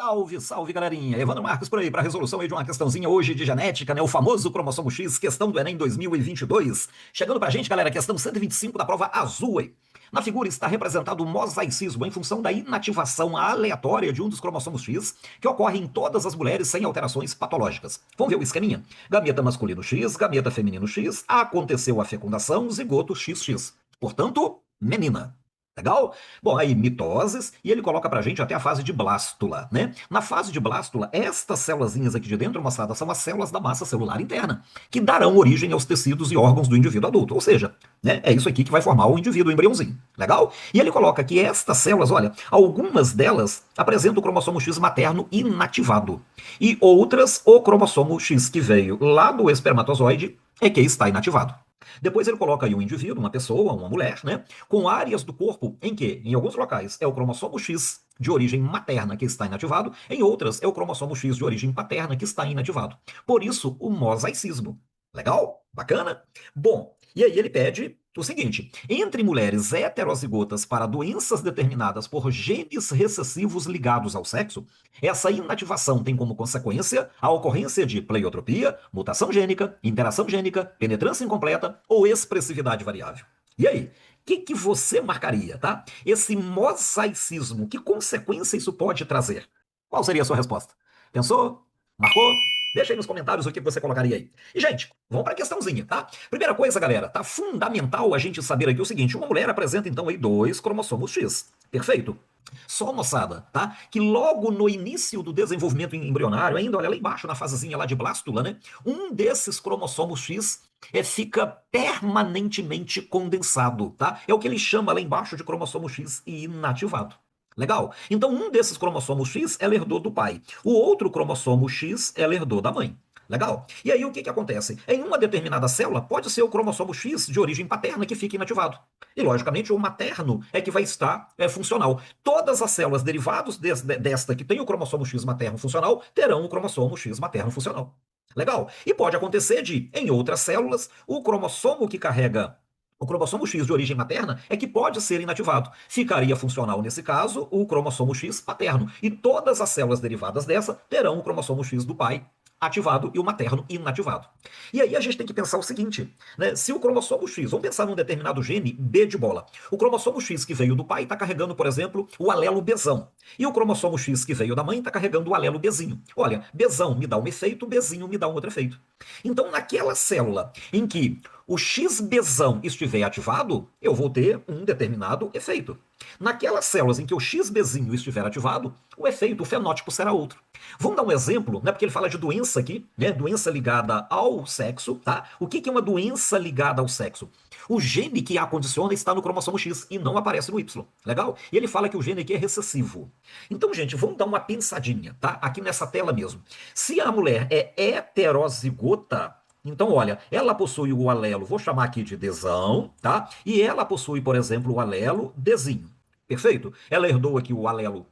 Salve, salve, galerinha. Evandro Marcos por aí para a resolução aí de uma questãozinha hoje de genética, né? O famoso cromossomo X, questão do Enem 2022. Chegando pra gente, galera, questão 125 da prova azul aí. Na figura está representado o mosaicismo em função da inativação aleatória de um dos cromossomos X, que ocorre em todas as mulheres sem alterações patológicas. Vamos ver o esqueminha? Gameta masculino X, gameta feminino X, aconteceu a fecundação, zigoto XX. Portanto, menina. Legal? Bom, aí mitoses, e ele coloca pra gente até a fase de blástula, né? Na fase de blástula, estas células aqui de dentro mostradas são as células da massa celular interna, que darão origem aos tecidos e órgãos do indivíduo adulto. Ou seja, né, é isso aqui que vai formar o indivíduo, o embriãozinho. Legal? E ele coloca que estas células, olha, algumas delas apresentam o cromossomo X materno inativado, e outras o cromossomo X que veio lá do espermatozoide é que está inativado. Depois ele coloca aí um indivíduo, uma pessoa, uma mulher, né, com áreas do corpo em que, em alguns locais, é o cromossomo X de origem materna que está inativado, em outras é o cromossomo X de origem paterna que está inativado. Por isso, o mosaicismo. Legal? Bacana? Bom, e aí ele pede o seguinte: entre mulheres heterozigotas para doenças determinadas por genes recessivos ligados ao sexo, essa inativação tem como consequência a ocorrência de pleiotropia, mutação gênica, interação gênica, penetrância incompleta ou expressividade variável. E aí? O que você marcaria, tá? Esse mosaicismo, que consequência isso pode trazer? Qual seria a sua resposta? Pensou? Marcou? Deixa aí nos comentários o que você colocaria aí. E, gente, vamos para a questãozinha, tá? Primeira coisa, galera, tá fundamental a gente saber aqui o seguinte: uma mulher apresenta, então, aí dois cromossomos X. Perfeito? Só, moçada, tá? Que logo no início do desenvolvimento embrionário, ainda, olha lá embaixo, na fasezinha lá de blástula, né? Um desses cromossomos X fica permanentemente condensado, tá? É o que ele chama lá embaixo de cromossomo X inativado. Legal? Então, um desses cromossomos X ela herdou do pai. O outro cromossomo X ela herdou da mãe. Legal? E aí o que acontece? Em uma determinada célula, pode ser o cromossomo X de origem paterna que fica inativado. E, logicamente, o materno é que vai estar funcional. Todas as células derivadas desta que tem o cromossomo X materno funcional terão o cromossomo X materno funcional. Legal? E pode acontecer de, em outras células, o cromossomo que carrega o cromossomo X de origem materna é que pode ser inativado. Ficaria funcional, nesse caso, o cromossomo X paterno. E todas as células derivadas dessa terão o cromossomo X do pai ativado e o materno inativado. E aí a gente tem que pensar o seguinte, né? Se o cromossomo X, vamos pensar num determinado gene B de bola. O cromossomo X que veio do pai está carregando, por exemplo, o alelo Bzão. E o cromossomo X que veio da mãe está carregando o alelo Bzinho. Olha, Bzão me dá um efeito, Bzinho me dá um outro efeito. Então, naquela célula em que o XBzão estiver ativado, eu vou ter um determinado efeito. Naquelas células em que o XBzinho estiver ativado, o efeito, o fenótipo será outro. Vamos dar um exemplo, né? Porque ele fala de doença aqui, né? Doença ligada ao sexo, tá? O que é uma doença ligada ao sexo? O gene que a condiciona está no cromossomo X e não aparece no Y. Legal? E ele fala que o gene aqui é recessivo. Então, gente, vamos dar uma pensadinha, tá? Aqui nessa tela mesmo. Se a mulher é heterozigota, então, olha, ela possui o alelo, vou chamar aqui de Dzão, tá? E ela possui, por exemplo, o alelo Dzinho. Perfeito? Ela herdou aqui o alelo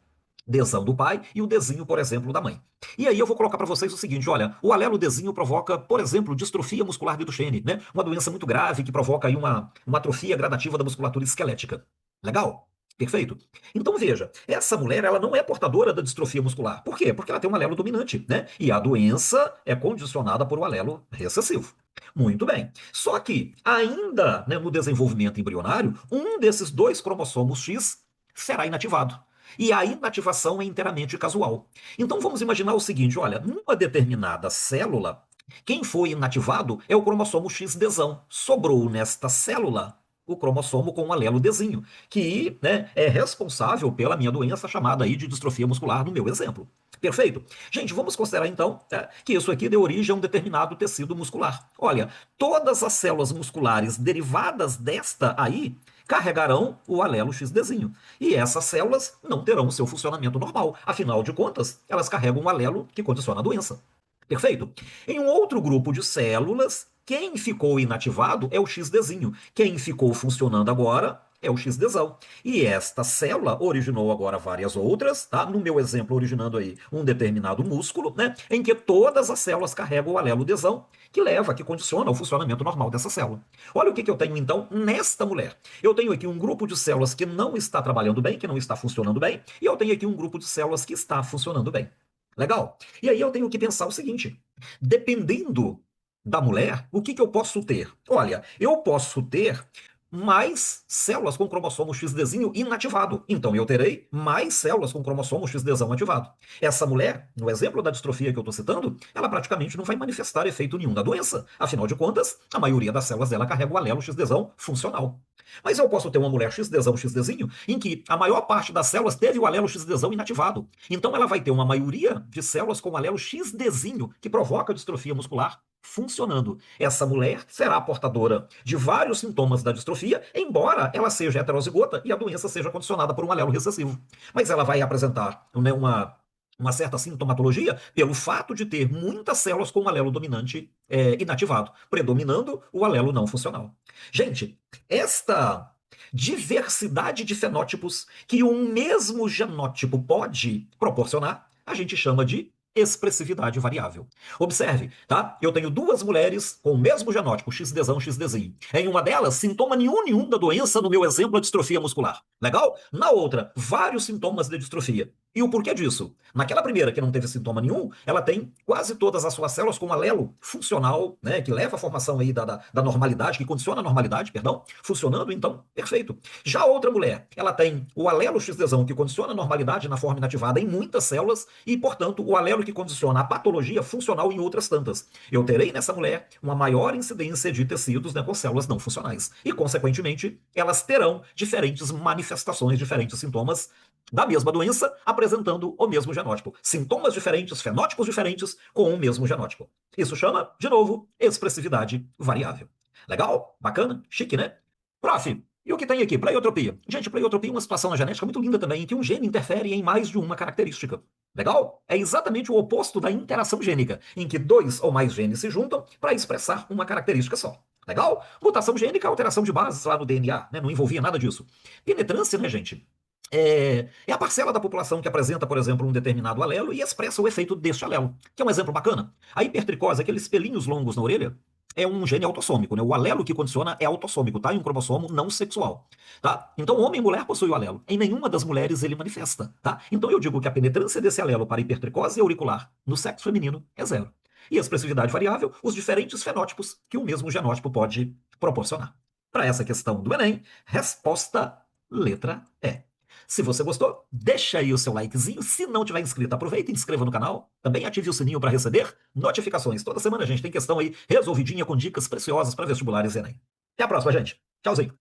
Dzão do pai e o Dzinho, por exemplo, da mãe. E aí eu vou colocar para vocês o seguinte, olha, o alelo Dzinho provoca, por exemplo, distrofia muscular de Duchenne, né? Uma doença muito grave que provoca aí uma atrofia gradativa da musculatura esquelética. Legal? Perfeito? Então veja, essa mulher ela não é portadora da distrofia muscular. Por quê? Porque ela tem um alelo dominante, né? E a doença é condicionada por um alelo recessivo. Muito bem. Só que ainda, né, no desenvolvimento embrionário, um desses dois cromossomos X será inativado. E a inativação é inteiramente casual. Então vamos imaginar o seguinte, olha, numa determinada célula, quem foi inativado é o cromossomo XDzão. Sobrou nesta célula o cromossomo com um alelo Dzinho, que, né, é responsável pela minha doença chamada aí de distrofia muscular no meu exemplo. Perfeito? Gente, vamos considerar então que isso aqui deu origem a um determinado tecido muscular. Olha, todas as células musculares derivadas desta aí carregarão o alelo XDzinho. E essas células não terão o seu funcionamento normal. Afinal de contas, elas carregam um alelo que condiciona a doença. Perfeito? Em um outro grupo de células, quem ficou inativado é o XDzinho. Quem ficou funcionando agora é o XDzão. E esta célula originou agora várias outras, tá? No meu exemplo, originando aí um determinado músculo, né? Em que todas as células carregam o alelo Dzão, que condiciona o funcionamento normal dessa célula. Olha o que eu tenho então nesta mulher. Eu tenho aqui um grupo de células que não está trabalhando bem, que não está funcionando bem, e eu tenho aqui um grupo de células que está funcionando bem. Legal? E aí eu tenho que pensar o seguinte: dependendo da mulher, o que eu posso ter? Olha, eu posso ter mais células com cromossomo XDzinho inativado. Então eu terei mais células com cromossomo XDzão ativado. Essa mulher, no exemplo da distrofia que eu estou citando, ela praticamente não vai manifestar efeito nenhum da doença. Afinal de contas, a maioria das células dela carrega o alelo XDzão funcional. Mas eu posso ter uma mulher XDzão, XDzinho, em que a maior parte das células teve o alelo XDzão inativado. Então ela vai ter uma maioria de células com o alelo XDzinho, que provoca distrofia muscular, funcionando. Essa mulher será portadora de vários sintomas da distrofia, embora ela seja heterozigota e a doença seja condicionada por um alelo recessivo. Mas ela vai apresentar, né, uma certa sintomatologia pelo fato de ter muitas células com o alelo dominante inativado, predominando o alelo não funcional. Gente, esta diversidade de fenótipos que um mesmo genótipo pode proporcionar, a gente chama de expressividade variável. Observe, tá? Eu tenho duas mulheres com o mesmo genótipo, XDzão, XDzinho. Em uma delas, sintoma nenhum da doença, no meu exemplo, a distrofia muscular. Legal? Na outra, vários sintomas de distrofia. E o porquê disso? Naquela primeira, que não teve sintoma nenhum, ela tem quase todas as suas células com um alelo funcional, né, que leva à formação aí da normalidade, que condiciona a normalidade, perdão, funcionando, então, perfeito. Já a outra mulher, ela tem o alelo XDzão, que condiciona a normalidade na forma inativada em muitas células, e, portanto, o alelo que condiciona a patologia funcional em outras tantas. Eu terei nessa mulher uma maior incidência de tecidos, né, com células não funcionais. E, consequentemente, elas terão diferentes manifestações, diferentes sintomas da mesma doença, apresentando o mesmo genótipo. Sintomas diferentes, fenótipos diferentes, com o mesmo genótipo. Isso chama, de novo, expressividade variável. Legal? Bacana? Chique, né? Prof, e o que tem aqui? Pleiotropia. Gente, pleiotropia é uma situação na genética muito linda também, em que um gene interfere em mais de uma característica. Legal? É exatamente o oposto da interação gênica, em que dois ou mais genes se juntam para expressar uma característica só. Legal? Mutação gênica é alteração de bases lá no DNA, né? Não envolvia nada disso. Penetrância, né, gente? É a parcela da população que apresenta, por exemplo, um determinado alelo e expressa o efeito deste alelo. Que é um exemplo bacana. A hipertricose, aqueles pelinhos longos na orelha, é um gene autossômico, né? O alelo que condiciona é autossômico, tá? Em um cromossomo não sexual, tá? Então, homem e mulher possuem o alelo. Em nenhuma das mulheres ele manifesta, tá? Então, eu digo que a penetrância desse alelo para hipertricose auricular no sexo feminino é zero. E a expressividade variável, os diferentes fenótipos que o mesmo genótipo pode proporcionar. Para essa questão do Enem, resposta letra E. Se você gostou, deixa aí o seu likezinho. Se não tiver inscrito, aproveita e se inscreva no canal. Também ative o sininho para receber notificações. Toda semana a gente tem questão aí resolvidinha com dicas preciosas para vestibulares e Enem. Até a próxima, gente. Tchauzinho.